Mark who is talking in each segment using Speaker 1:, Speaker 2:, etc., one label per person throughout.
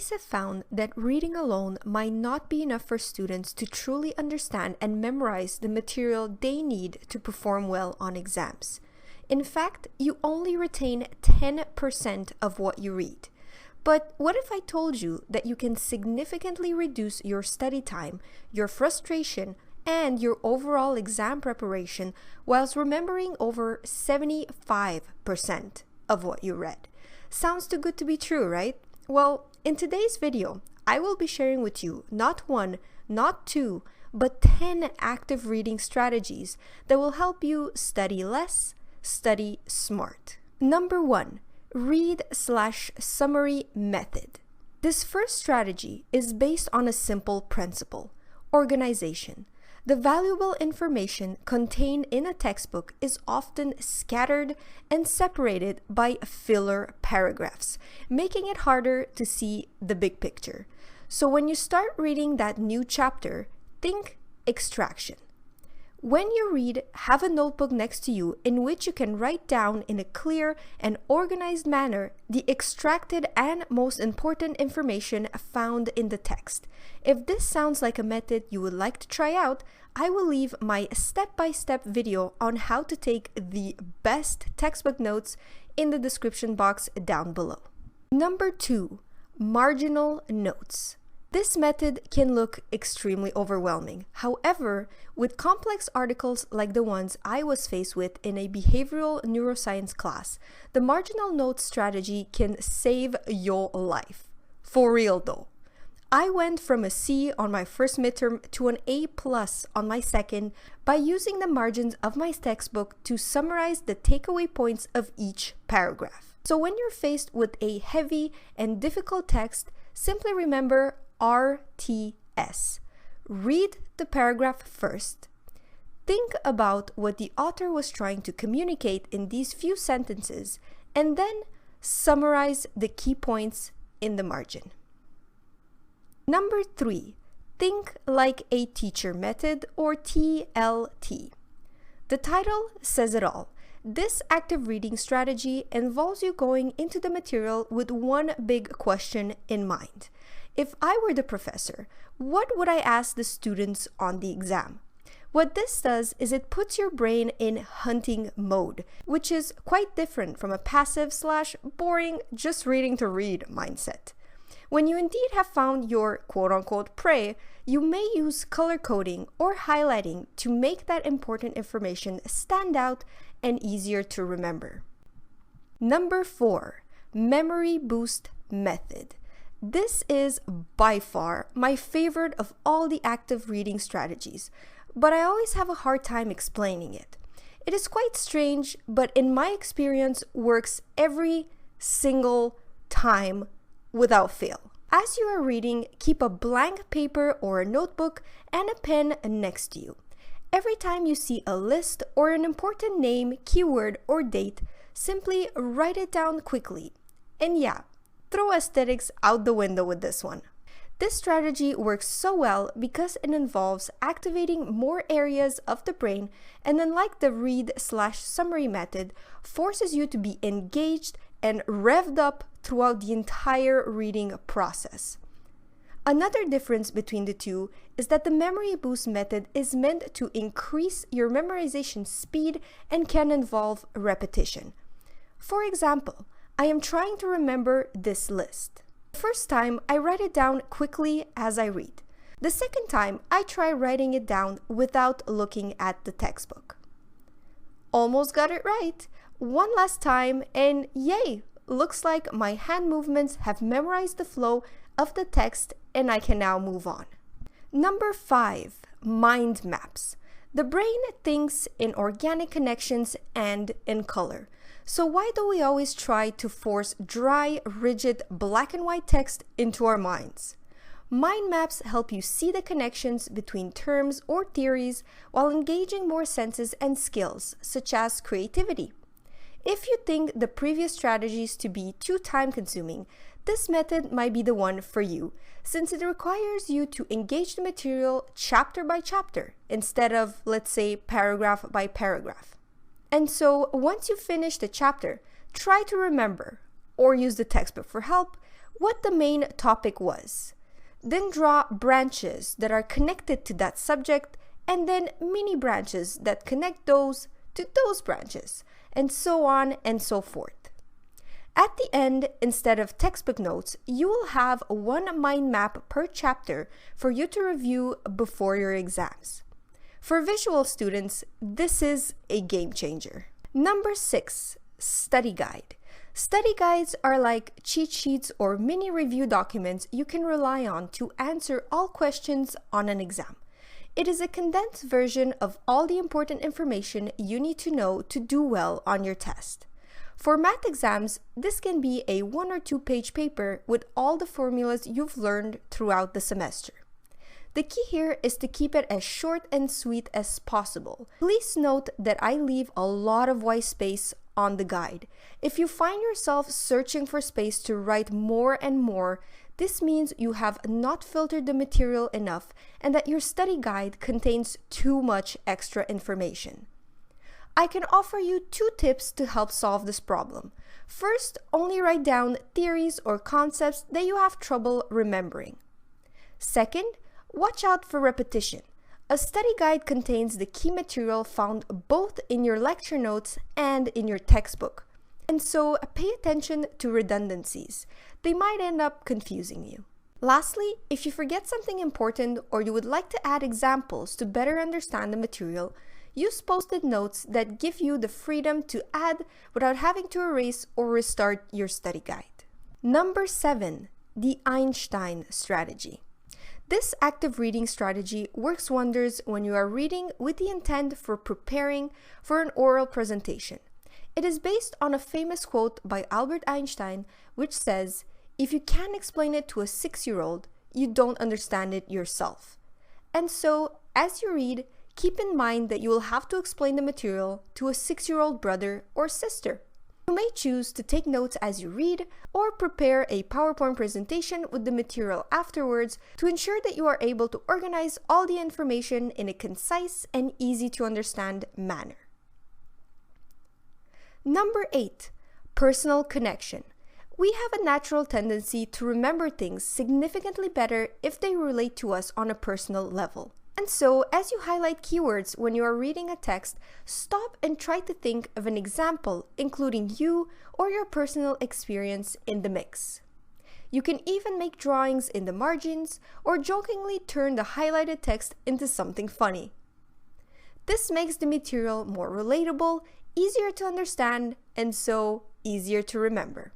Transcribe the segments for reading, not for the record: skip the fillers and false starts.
Speaker 1: Studies have found that reading alone might not be enough for students to truly understand and memorize the material they need to perform well on exams. In fact, you only retain 10% of what you read. But what if I told you that you can significantly reduce your study time, your frustration, and your overall exam preparation whilst remembering over 75% of what you read? Sounds too good to be true, right? Well, in today's video, I will be sharing with you not one, not two, but 10 active reading strategies that will help you study less, study smart. Number 1, read/summary method. This first strategy is based on a simple principle: organization. The valuable information contained in a textbook is often scattered and separated by filler paragraphs, making it harder to see the big picture. So when you start reading that new chapter, think extraction. When you read, have a notebook next to you in which you can write down in a clear and organized manner the extracted and most important information found in the text. If this sounds like a method you would like to try out, I will leave my step-by-step video on how to take the best textbook notes in the description box down below. Number 2, marginal notes. This method can look extremely overwhelming. However, with complex articles like the ones I was faced with in a behavioral neuroscience class, the marginal notes strategy can save your life. For real though. I went from a C on my first midterm to an A+ on my second by using the margins of my textbook to summarize the takeaway points of each paragraph. So when you're faced with a heavy and difficult text, simply remember RTS. Read the paragraph first. Think about what the author was trying to communicate in these few sentences, and then summarize the key points in the margin. Number 3, think like a teacher method, or TLT. The title says it all. This active reading strategy involves you going into the material with one big question in mind. If I were the professor, what would I ask the students on the exam? What this does is it puts your brain in hunting mode, which is quite different from a passive/boring just reading to read mindset. When you indeed have found your quote-unquote prey, you may use color coding or highlighting to make that important information stand out and easier to remember. Number 4, memory boost method. This is by far my favorite of all the active reading strategies, but I always have a hard time explaining it. It is quite strange, but in my experience works every single time without fail. As you are reading, keep a blank paper or a notebook and a pen next to you. Every time you see a list or an important name, keyword, or date, simply write it down quickly. And yeah, throw aesthetics out the window with this one. This strategy works so well because it involves activating more areas of the brain, and unlike the read/summary method, forces you to be engaged and revved up throughout the entire reading process. Another difference between the two is that the memory boost method is meant to increase your memorization speed and can involve repetition. For example, I am trying to remember this list. The first time, I write it down quickly as I read. The second time, I try writing it down without looking at the textbook. Almost got it right. One last time, and yay! Looks like my hand movements have memorized the flow of the text and I can now move on. Number 5, mind maps. The brain thinks in organic connections and in color. So why do we always try to force dry, rigid, black and white text into our minds? Mind maps help you see the connections between terms or theories while engaging more senses and skills, such as creativity. If you think the previous strategies to be too time-consuming, this method might be the one for you, since it requires you to engage the material chapter by chapter instead of, let's say, paragraph by paragraph. And so, once you finish the chapter, try to remember, or use the textbook for help, what the main topic was. Then draw branches that are connected to that subject, and then mini branches that connect those to those branches, and so on and so forth. At the end, instead of textbook notes, you will have one mind map per chapter for you to review before your exams. For visual students, this is a game changer. Number 6, study guide. Study guides are like cheat sheets or mini review documents you can rely on to answer all questions on an exam. It is a condensed version of all the important information you need to know to do well on your test. For math exams, this can be a 1 or 2 page paper with all the formulas you've learned throughout the semester. The key here is to keep it as short and sweet as possible. Please note that I leave a lot of white space on the guide. If you find yourself searching for space to write more and more, this means you have not filtered the material enough and that your study guide contains too much extra information. I can offer you 2 tips to help solve this problem. First, only write down theories or concepts that you have trouble remembering. Second, watch out for repetition. A study guide contains the key material found both in your lecture notes and in your textbook. And so pay attention to redundancies. They might end up confusing you. Lastly, if you forget something important or you would like to add examples to better understand the material, use Postit notes that give you the freedom to add without having to erase or restart your study guide. Number 7, the Einstein Strategy. This active reading strategy works wonders when you are reading with the intent for preparing for an oral presentation. It is based on a famous quote by Albert Einstein, which says, "If you can't explain it to a 6-year-old, you don't understand it yourself." And so, as you read, keep in mind that you will have to explain the material to a 6-year-old brother or sister. You may choose to take notes as you read or prepare a PowerPoint presentation with the material afterwards to ensure that you are able to organize all the information in a concise and easy to understand manner. Number 8, personal connection. We have a natural tendency to remember things significantly better if they relate to us on a personal level. And so, as you highlight keywords when you are reading a text, stop and try to think of an example, including you or your personal experience in the mix. You can even make drawings in the margins or jokingly turn the highlighted text into something funny. This makes the material more relatable, easier to understand, and so easier to remember.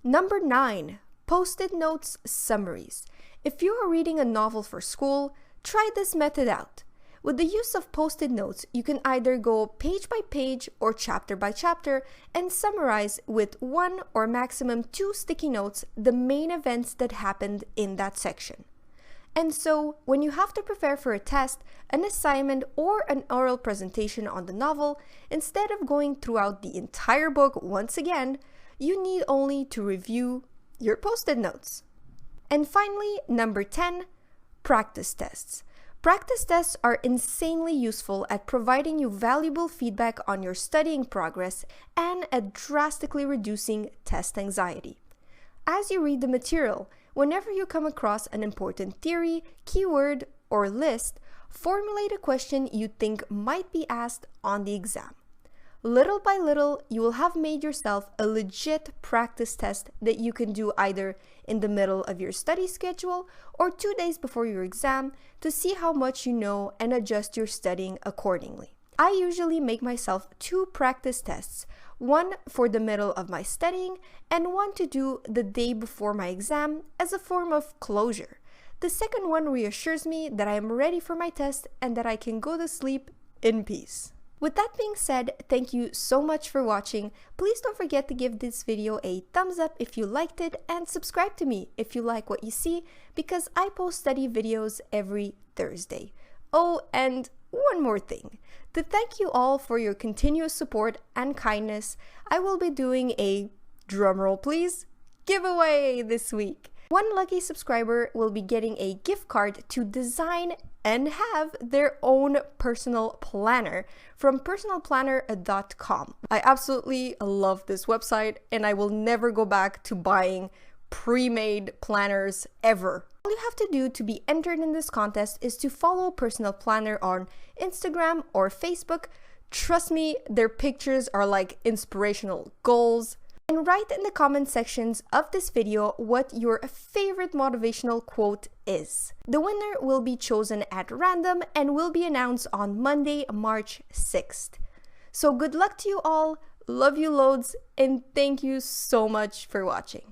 Speaker 1: Number 9, Postit Notes Summaries. If you are reading a novel for school, try this method out. With the use of Postit notes, you can either go page by page or chapter by chapter and summarize with 1 or maximum 2 sticky notes the main events that happened in that section. And so, when you have to prepare for a test, an assignment, or an oral presentation on the novel, instead of going throughout the entire book once again, you need only to review your Postit notes. And finally, number 10, practice tests. Practice tests are insanely useful at providing you valuable feedback on your studying progress and at drastically reducing test anxiety. As you read the material, whenever you come across an important theory, keyword, or list, formulate a question you think might be asked on the exam. Little by little, you will have made yourself a legit practice test that you can do either in the middle of your study schedule or 2 days before your exam to see how much you know and adjust your studying accordingly. I usually make myself 2 practice tests, one for the middle of my studying and one to do the day before my exam as a form of closure. The second one reassures me that I am ready for my test and that I can go to sleep in peace. With that being said, thank you so much for watching. Please don't forget to give this video a thumbs up if you liked it and subscribe to me if you like what you see because I post study videos every Thursday. Oh, and one more thing. To thank you all for your continuous support and kindness, I will be doing a, drumroll please, giveaway this week. One lucky subscriber will be getting a gift card to design and have their own personal planner from personalplanner.com. I absolutely love this website and I will never go back to buying pre-made planners ever. All you have to do to be entered in this contest is to follow Personal Planner on Instagram or Facebook. Trust me, their pictures are like inspirational goals. And write in the comment sections of this video what your favorite motivational quote is. The winner will be chosen at random and will be announced on Monday, March 6th. So good luck to you all, love you loads, and thank you so much for watching.